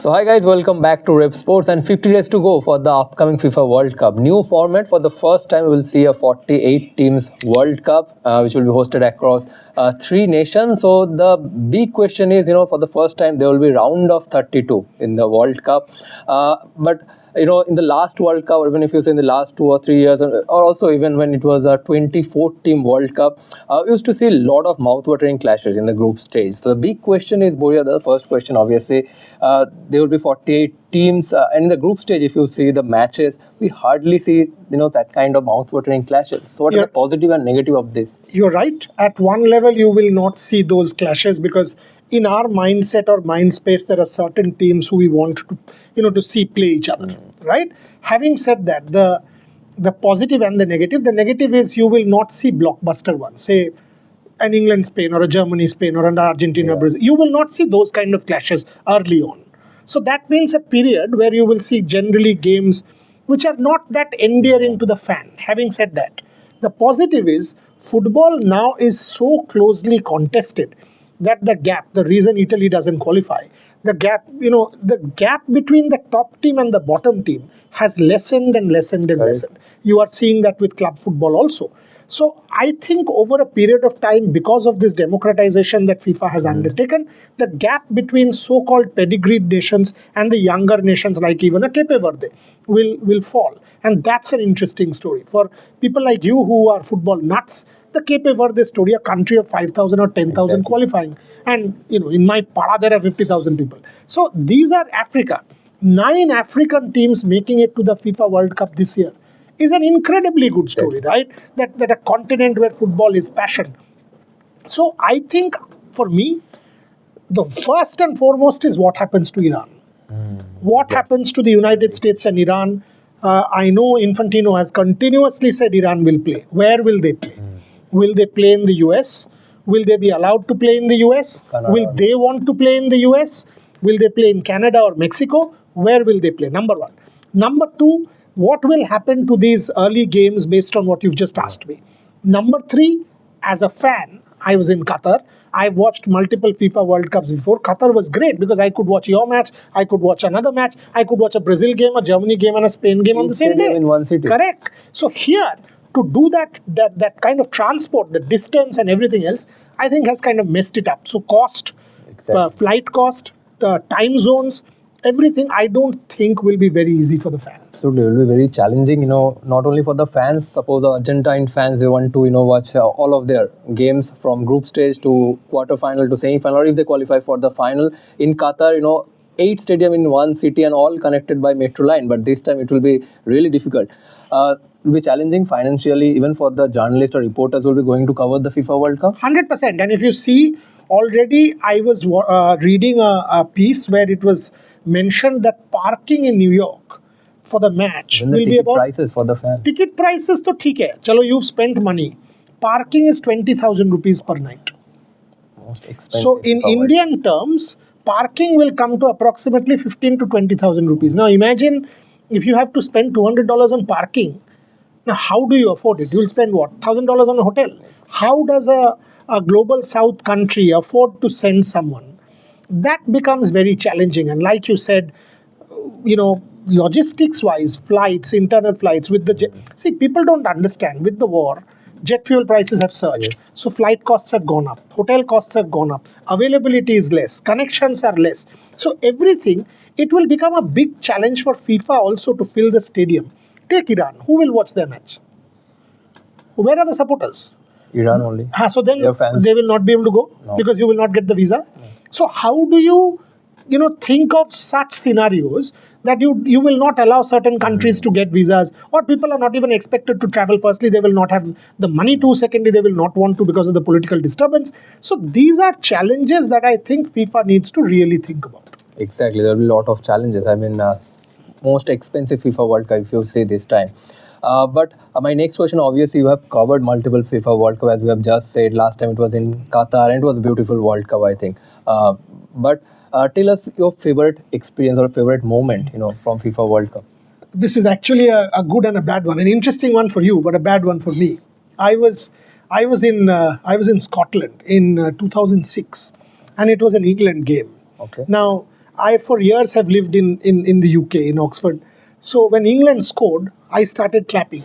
So hi guys, welcome back to Revsportz and 50 days to go for the upcoming FIFA World Cup. New format. For the first time we will see a 48 teams World Cup which will be hosted across 3 nations. So the big question is, for the first time there will be round of 32 in the World Cup. But in the last World Cup, or even if you say in the last 2 or 3 years, or also even when it was a 24-team World Cup, we used to see a lot of mouth-watering clashes in the group stage. So the big question is, Boria, the first question, obviously, there will be 48 teams, and in the group stage, if you see the matches, we hardly see, that kind of mouth-watering clashes. So what are the positive and negative of this? You're right. At one level, you will not see those clashes because in our mindset or mind space, there are certain teams who we want to see play each other, right? Having said that, the positive and the negative is you will not see blockbuster ones, say an England-Spain or a Germany-Spain or an Argentina-Brazil. You will not see those kind of clashes early on. So that means a period where you will see generally games which are not that endearing to the fan. Having said that, the positive is football now is so closely contested that the reason Italy doesn't qualify, the gap between the top team and the bottom team has lessened and lessened and lessened. You are seeing that with club football also. So I think over a period of time, because of this democratization that FIFA has undertaken, the gap between so-called pedigreed nations and the younger nations like even a Cape Verde will fall. And that's an interesting story. For people like you who are football nuts, the Cape Verde story, a country of 5,000 or 10,000 qualifying. And, in my para, there are 50,000 people. So these are Africa. 9 African teams making it to the FIFA World Cup this year is an incredibly good story, right? That a continent where football is passion. So I think, for me, the first and foremost is what happens to Iran. What happens to the United States and Iran? I know Infantino has continuously said Iran will play. Where will they play? Will they play in the US? Will they be allowed to play in the US? Canada. Will they want to play in the US? Will they play in Canada or Mexico? Where will they play? Number one. Number two, what will happen to these early games based on what you've just asked me? Number three, as a fan, I was in Qatar. I watched multiple FIFA World Cups before. Qatar was great because I could watch your match, I could watch another match, I could watch a Brazil game, a Germany game, and a Spain game on the same day. In one city. Correct. So here, to do that kind of transport, the distance and everything else, I think has kind of messed it up. So cost, flight cost, time zones, everything I don't think will be very easy for the fan. Absolutely, it will be very challenging, not only for the fans. Suppose the Argentine fans, they want to, watch all of their games from group stage to quarterfinal to semi-final, or if they qualify for the final. In Qatar, 8 stadiums in one city and all connected by metro line, but this time it will be really difficult. It will be challenging financially, even for the journalists or reporters who will be going to cover the FIFA World Cup. 100%. And if you see, already I was reading a piece where it was mentioned that parking in New York for the match will be about... prices for the fans. Ticket prices to theek hai. Chalo, you've spent money. Parking is 20,000 rupees per night. Most expensive. So in Indian terms, parking will come to approximately 15 to 20,000 rupees. Now imagine if you have to spend $200 on parking. Now how do you afford it? You will spend what? $1,000 on a hotel. How does a global south country afford to send someone? That becomes very challenging. And like you said, logistics-wise, flights, internal flights with the see, people don't understand. With the war, jet fuel prices have surged. Yes. So flight costs have gone up. Hotel costs have gone up. Availability is less. Connections are less. So everything, it will become a big challenge for FIFA also to fill the stadium. Take Iran. Who will watch their match? Where are the supporters? Iran only. So then they will not be able to go because you will not get the visa. No. So how do you, think of such scenarios that you will not allow certain countries to get visas, or people are not even expected to travel. Firstly, they will not have the money to. Secondly, they will not want to because of the political disturbance. So these are challenges that I think FIFA needs to really think about. Exactly. There will be a lot of challenges. I mean, most expensive FIFA World Cup, if you say this time. But my next question, obviously, you have covered multiple FIFA World Cup, as we have just said. Last time it was in Qatar, and it was a beautiful World Cup, I think. But tell us your favorite experience or favorite moment, from FIFA World Cup. This is actually a good and a bad one. An interesting one for you, but a bad one for me. I was in Scotland in 2006, and it was an England game. Okay. Now, I for years have lived in the UK, in Oxford. So when England scored, I started clapping.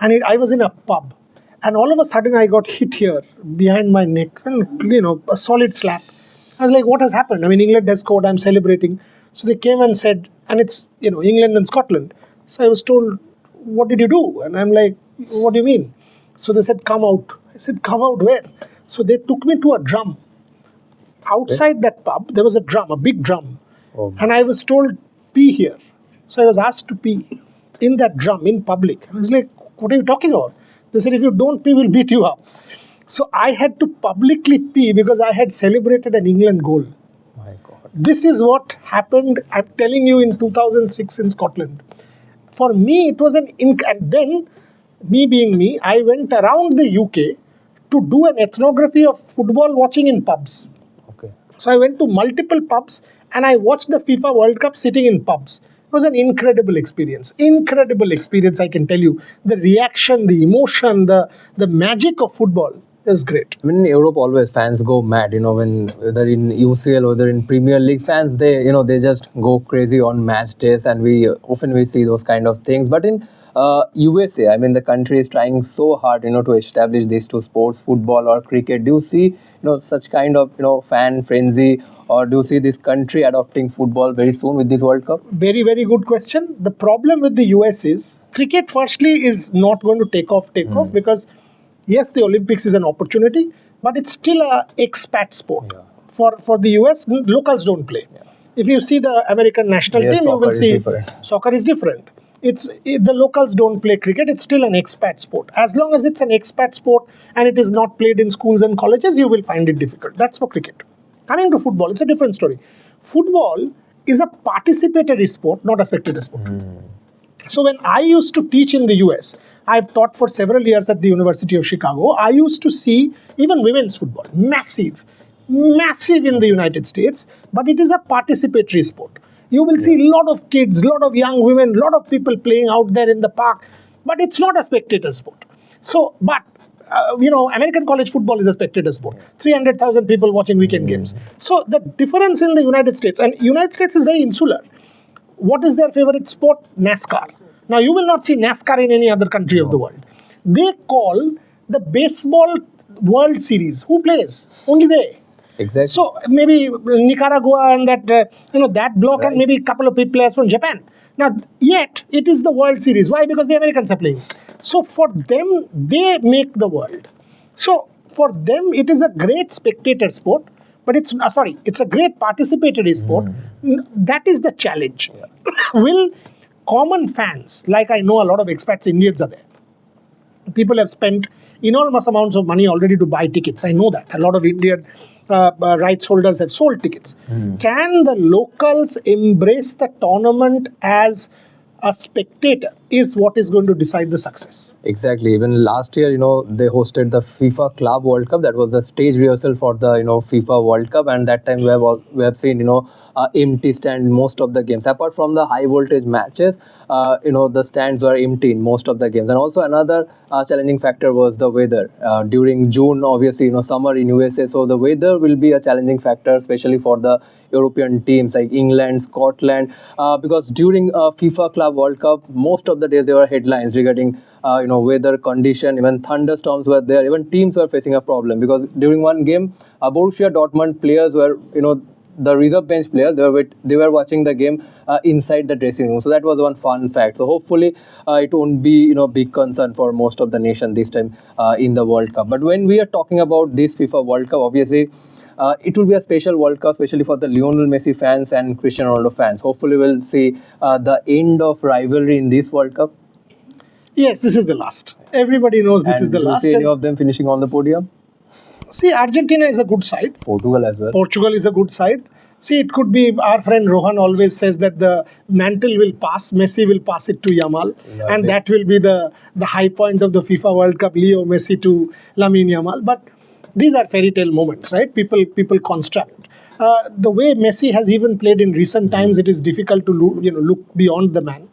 And I was in a pub. And all of a sudden I got hit here behind my neck and, a solid slap. I was like, what has happened? I mean, England has scored, I'm celebrating. So they came and said, and it's, England and Scotland. So I was told, what did you do? And I'm like, what do you mean? So they said, come out. I said, come out where? So they took me to a drum. Outside that pub, there was a drum, a big drum. Oh. And I was told, pee here. So I was asked to pee in that drum, in public. I was like, what are you talking about? They said, if you don't pee, we'll beat you up. So I had to publicly pee because I had celebrated an England goal. My God. This is what happened, I'm telling you, in 2006 in Scotland. For me, it was and then, me being me, I went around the UK to do an ethnography of football watching in pubs. Okay. So I went to multiple pubs and I watched the FIFA World Cup sitting in pubs. It was an incredible experience. Incredible experience, I can tell you. The reaction, the emotion, the magic of football is great. I mean, in Europe, always fans go mad. When whether in UCL, whether in Premier League, fans they just go crazy on match days, and we often see those kind of things. But in USA, I mean, the country is trying so hard, to establish these two sports, football or cricket. Do you see, such kind of, fan frenzy, or do you see this country adopting football very soon with this World Cup? Very, very good question. The problem with the US is cricket, firstly, is not going to take off because, yes, the Olympics is an opportunity, but it's still a expat sport. Yeah. For the US, locals don't play. Yeah. If you see the American national team, you will see soccer is different. The locals don't play cricket. It's still an expat sport. As long as it's an expat sport and it is not played in schools and colleges, you will find it difficult. That's for cricket. Coming to football, it's a different story. Football is a participatory sport, not a spectator sport. So when I used to teach in the US, I've taught for several years at the University of Chicago. I used to see even women's football, massive in the United States, but it is a participatory sport. You will see a lot of kids, a lot of young women, a lot of people playing out there in the park, but it's not a spectator sport. So, but American college football is a spectator sport. 300,000 people watching weekend games. So the difference in the United States, and United States is very insular. What is their favorite sport? NASCAR. Now, you will not see NASCAR in any other country of the world. They call the baseball World Series. Who plays? Only they. Exactly. So maybe Nicaragua and that block, right, and maybe a couple of players from Japan. Now, yet it is the World Series. Why? Because the Americans are playing. So for them, they make the world. So for them, it is a great spectator sport, but it's a great participatory sport. That is the challenge. Yeah. Will common fans, like I know a lot of expats, Indians are there. People have spent enormous amounts of money already to buy tickets. I know that. A lot of Indian rights holders have sold tickets. Can the locals embrace the tournament as a spectator is what is going to decide the success. Exactly. Even last year, they hosted the FIFA Club World Cup. That was the stage rehearsal for the, FIFA World Cup. And that time we have seen, empty stand in most of the games. Apart from the high voltage matches, the stands were empty in most of the games. And also another challenging factor was the weather. During June, obviously, summer in USA. So the weather will be a challenging factor, especially for the European teams like England, Scotland, because during FIFA Club World Cup, most of the days there were headlines regarding weather condition. Even thunderstorms were there. Even teams were facing a problem because during one game, Borussia Dortmund players were the reserve bench players, they were watching the game inside the dressing room. So that was one fun fact. So hopefully it won't be big concern for most of the nation this time in the World Cup. But when we are talking about this FIFA World Cup, obviously it will be a special World Cup, especially for the Lionel Messi fans and Cristiano Ronaldo fans. Hopefully we'll see the end of rivalry in this World Cup. Yes, this is the last. Everybody knows this is the last. Do you see any of them finishing on the podium? See, Argentina is a good side. Portugal as well. Portugal is a good side. See, it could be, our friend Rohan always says that the mantle will pass, Messi will pass it to Yamal. And that will be the high point of the FIFA World Cup, Leo Messi to Lamine Yamal. But these are fairy tale moments, right? People construct. The way Messi has even played in recent times, it is difficult to look beyond the man.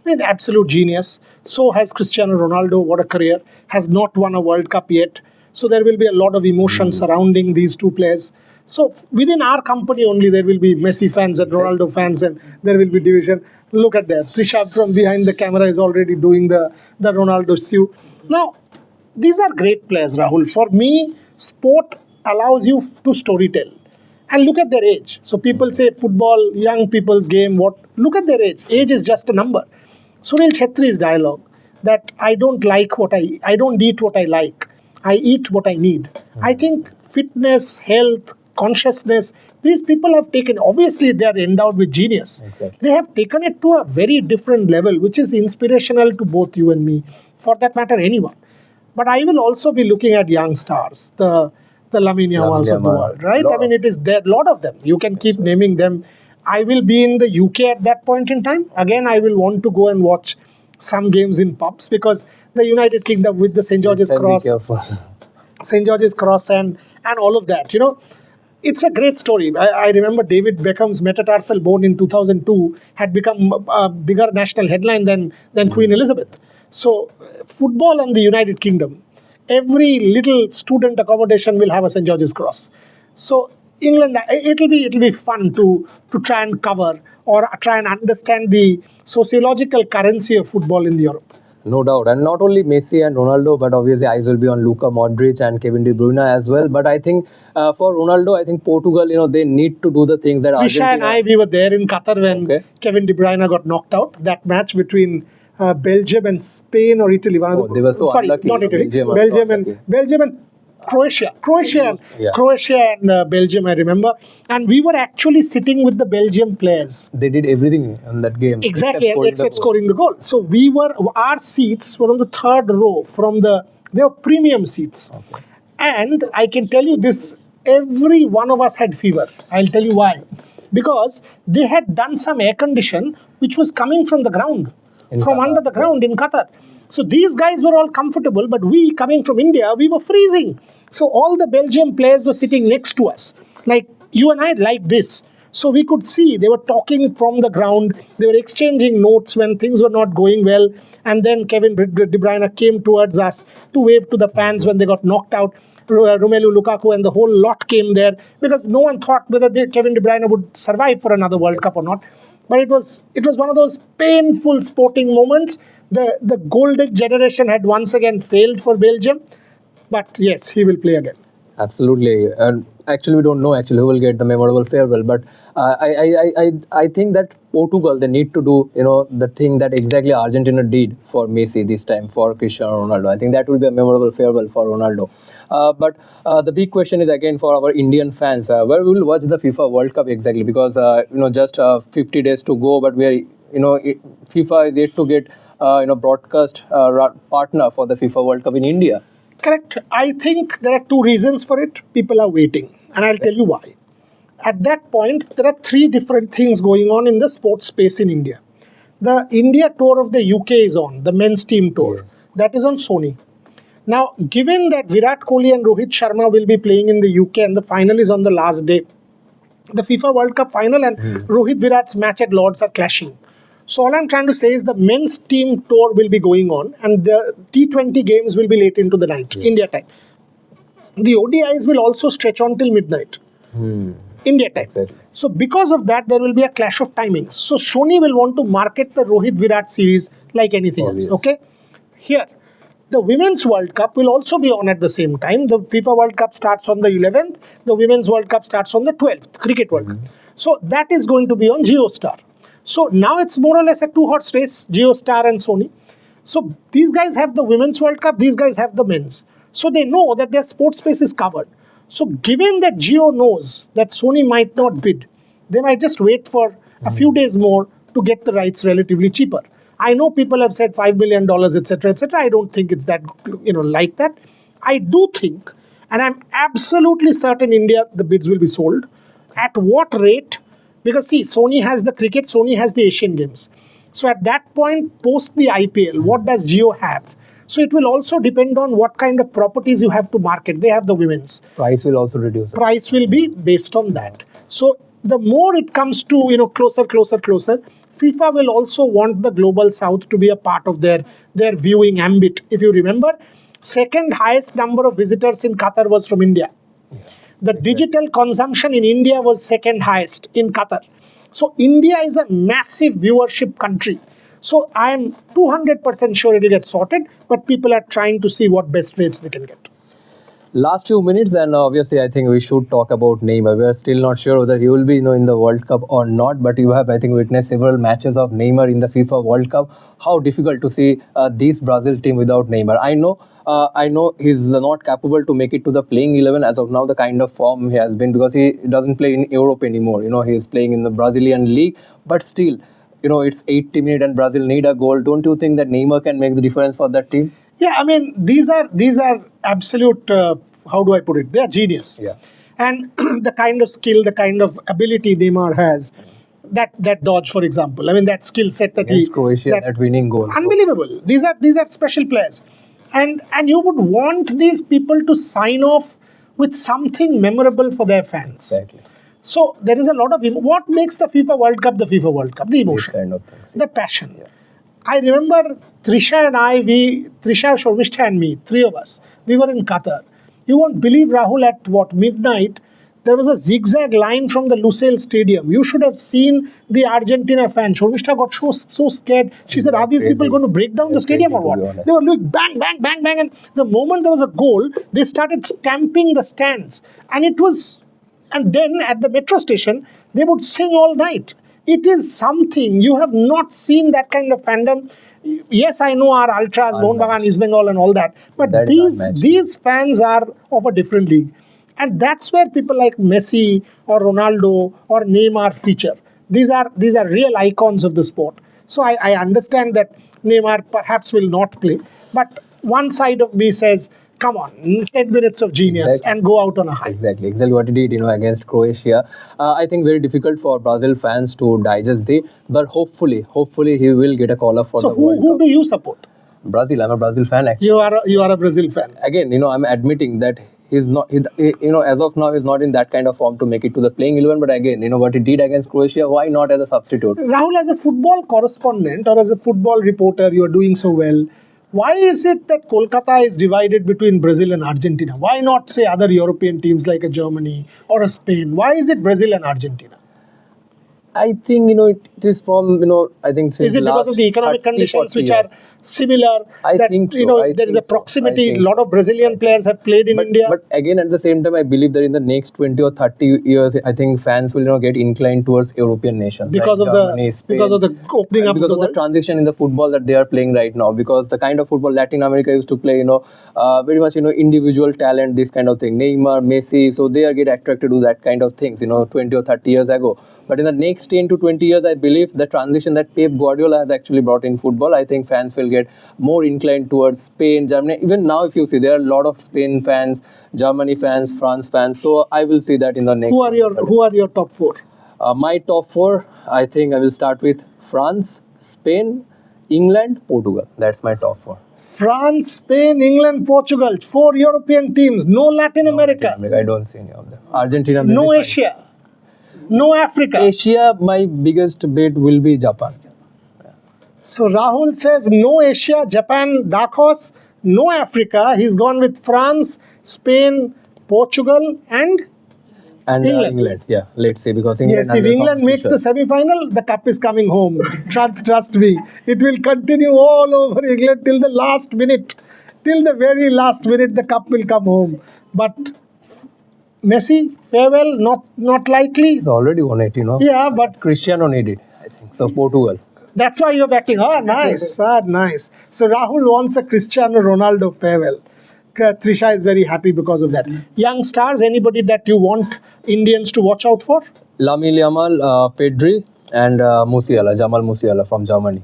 An absolute genius. So has Cristiano Ronaldo. What a career. Has not won a World Cup yet. So there will be a lot of emotion surrounding these two players. So within our company only, there will be Messi fans and Ronaldo fans, and there will be division. Look at that. Trishad from behind the camera is already doing the Ronaldo sue. Now, these are great players, Rahul. For me, sport allows you to storytell. And look at their age. So people say football, young people's game. What? Look at their age. Age is just a number. Sunil Chhetri's dialogue that I don't eat what I like. I eat what I need. I think fitness, health, consciousness, these people have taken, obviously they are endowed with genius. Exactly. They have taken it to a very different level, which is inspirational to both you and me, for that matter, anyone. But I will also be looking at young stars, the Lamine Yamals of the world, right? I mean, it is there, a lot of them. You can keep naming them. I will be in the UK at that point in time. Again, I will want to go and watch some games in pubs, because the United Kingdom with the St. George's Cross, and all of that, it's a great story. I remember David Beckham's metatarsal bone in 2002 had become a bigger national headline than Queen Elizabeth. So, football and the United Kingdom, every little student accommodation will have a St. George's Cross. So, England, it'll be fun to try and cover or try and understand the sociological currency of football in Europe. No doubt. And not only Messi and Ronaldo, but obviously eyes will be on Luka Modric and Kevin De Bruyne as well. But I think for Ronaldo, I think Portugal, they need to do the things that Trisha Argentina... we were there in Qatar when Kevin De Bruyne got knocked out. That match between Belgium and Spain or Italy. They were so unlucky. Not Italy. Belgium and Croatia and Belgium, I remember. And we were actually sitting with the Belgium players. They did everything in that game. Exactly, except scoring the goal. So our seats were on the third row they were premium seats. Okay. And I can tell you this, every one of us had fever. I'll tell you why. Because they had done some air condition which was coming from the ground, under the ground in Qatar. So these guys were all comfortable, but we, coming from India, we were freezing. So all the Belgium players were sitting next to us, like you and I, like this. So we could see they were talking from the ground. They were exchanging notes when things were not going well. And then Kevin De Bruyne came towards us to wave to the fans when they got knocked out. Romelu Lukaku and the whole lot came there, because no one thought whether Kevin De Bruyne would survive for another World Cup or not. But it was one of those painful sporting moments. The golden generation had once again failed for Belgium. But yes, he will play again. Absolutely. And actually, we don't know who will get the memorable farewell. But I think that Portugal, they need to do the thing that exactly Argentina did for Messi this time, for Cristiano Ronaldo. I think that will be a memorable farewell for Ronaldo. But the big question is again for our Indian fans, where we will watch the FIFA World Cup exactly, because just 50 days to go, but we are FIFA is yet to get broadcast partner for the FIFA World Cup in India. Correct. I think there are two reasons for it. People are waiting, and I'll tell you why. At that point, there are three different things going on in the sports space in India. The India tour of the UK is on, the men's team tour. Yes. That is on Sony. Now, given that Virat Kohli and Rohit Sharma will be playing in the UK and the final is on the last day, the FIFA World Cup final and Rohit Virat's match at Lords are clashing. So all I'm trying to say is the men's team tour will be going on and the T20 games will be late into the night, India time. The ODIs will also stretch on till midnight, India time. Exactly. So because of that, there will be a clash of timings. So Sony will want to market the Rohit Virat series like anything else, okay? Here, the Women's World Cup will also be on at the same time. The FIFA World Cup starts on the 11th. The Women's World Cup starts on the 12th, Cricket World Cup. So that is going to be on JioStar. So now it's more or less a two-horse race, JioStar and Sony. So these guys have the Women's World Cup, these guys have the men's. So they know that their sports space is covered. So given that Jio knows that Sony might not bid, they might just wait for a few days more to get the rights relatively cheaper. I know people have said $5 million, etc., etc. I don't think it's that, like that. I do think, and I'm absolutely certain India, the bids will be sold. At what rate? Because see, Sony has the cricket, Sony has the Asian Games. So at that point, post the IPL, what does Jio have? So it will also depend on what kind of properties you have to market. They have the women's. Price will also reduce. Price will be based on that. So the more it comes to, closer, FIFA will also want the Global South to be a part of their viewing ambit. If you remember, Second highest number of visitors in Qatar was from India. The digital consumption in India was second highest in Qatar. So India is a massive viewership country. So I am 200% sure it will get sorted, but people are trying to see what best rates they can get. Last few minutes, and obviously I think we should talk about Neymar. We are still not sure whether he will be in the World Cup or not, but you have, I think, witnessed several matches of Neymar in the FIFA World Cup. How difficult to see this Brazil team without Neymar. I know he's not capable to make it to the playing 11 as of now, the kind of form he has been, because he doesn't play in Europe anymore. He is playing in the Brazilian league, but still, it's 80 minutes and Brazil need a goal. Don't you think that Neymar can make the difference for that team? Yeah, I mean, these are absolute, how do I put it? They are genius. Yeah. And the kind of skill, the kind of ability Neymar has, that dodge, for example. I mean, that skill set that Against Croatia, that winning goal. Unbelievable. These are special players. And you would want these people to sign off with something memorable for their fans. Exactly. So there is a lot of what makes the FIFA World Cup the FIFA World Cup? The emotion, kind of things. the passion. Yeah. I remember Trisha, Shormishta and me, three of us, we were in Qatar. You won't believe, Rahul, at midnight, there was a zigzag line from the Lusail Stadium. You should have seen the Argentina fans. Shormishta got so scared. She said, are these people going to break down the stadium or what? They were doing bang, bang, bang, bang. And the moment there was a goal, they started stamping the stands. And then at the metro station, they would sing all night. It is something. You have not seen that kind of fandom. Yes, I know our ultras, Mohun Bagan, East Bengal and all that. But these fans are of a different league. And that's where people like Messi or Ronaldo or Neymar feature. These are real icons of the sport. So I understand that Neymar perhaps will not play. But one side of me says, come on, 10 minutes of genius and go out on a high. Exactly what he did, against Croatia. I think very difficult for Brazil fans to digest it, but hopefully he will get a call up for the World Cup. So who do you support? Brazil. I'm a Brazil fan actually. You are a Brazil fan. Again, I'm admitting that he's not, as of now, he's not in that kind of form to make it to the playing 11. But again, what he did against Croatia, why not as a substitute? Rahul, as a football correspondent or as a football reporter, you are doing so well. Why is it that Kolkata is divided between Brazil and Argentina? Why not, say, other European teams like a Germany or a Spain? Why is it Brazil and Argentina? I think, it is from, I think since is it because of the economic conditions which are similar? I think so. There is a proximity. A lot of Brazilian players have played in India. But again, at the same time, I believe that in the next 20 or 30 years, I think fans will get inclined towards European nations. Because like of Germany, Spain, because of the opening up because of the transition in the football that they are playing right now. Because the kind of football Latin America used to play, very much, individual talent, this kind of thing. Neymar, Messi, so they get attracted to that kind of things, 20 or 30 years ago. But in the next 10 to 20 years, I believe the transition that Pep Guardiola has actually brought in football, I think fans will get more inclined towards Spain, Germany. Even now, if you see, there are a lot of Spain fans, Germany fans, France fans. So I will see that in the next. Who are your top four? My top four, I think I will start with France, Spain, England, Portugal. That's my top four. France, Spain, England, Portugal. 4 European teams. No Latin America. I don't see any of them. Argentina. No Asia. No Africa. Asia, my biggest bet will be Japan. So Rahul says no Asia, Japan, dark horse, no Africa. He's gone with France, Spain, Portugal and England. Yeah, let's see, because England. Yes, if England makes the semi-final, the cup is coming home. Trust me. It will continue all over England till the last minute. Till the very last minute, the cup will come home. But Messi, farewell, not likely. He's already won it, Yeah, but Cristiano needed, I think. So Portugal. That's why you're backing. Oh, nice. Nice. So Rahul wants a Cristiano Ronaldo farewell. Trisha is very happy because of that. Young stars, anybody that you want Indians to watch out for? Lamine Yamal, Pedri and Jamal Musiala from Germany.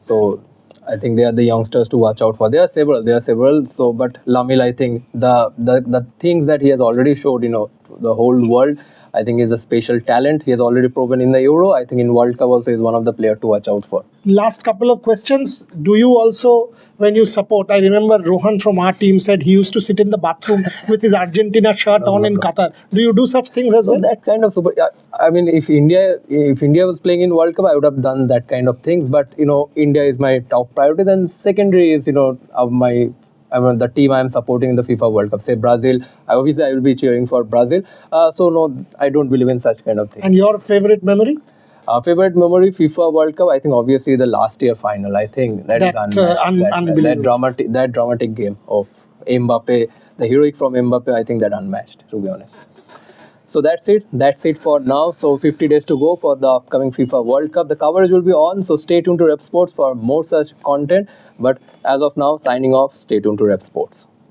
So I think they are the youngsters to watch out for. There are several. So, but Lamil, I think the things that he has already showed, the whole world, I think is a special talent. He has already proven in the Euro. I think in World Cup also is one of the players to watch out for. Last couple of questions. Do you also, when you support, I remember Rohan from our team said he used to sit in the bathroom with his Argentina shirt on in Qatar. Do you do such things as well? That kind of super. I mean, if India was playing in World Cup, I would have done that kind of things. But India is my top priority. Then secondary is my the team I am supporting in the FIFA World Cup. Say Brazil, obviously I will be cheering for Brazil. So no, I don't believe in such kind of things. And your favorite memory? Favorite memory, FIFA World Cup. I think obviously the last year final. I think that is unmatched. Unbelievable. That dramatic game of Mbappe, the heroic from Mbappe. I think that unmatched, to be honest. So that's it. That's it for now. So 50 days to go for the upcoming FIFA World Cup. The coverage will be on. So stay tuned to Revsportz for more such content. But as of now, signing off. Stay tuned to Revsportz.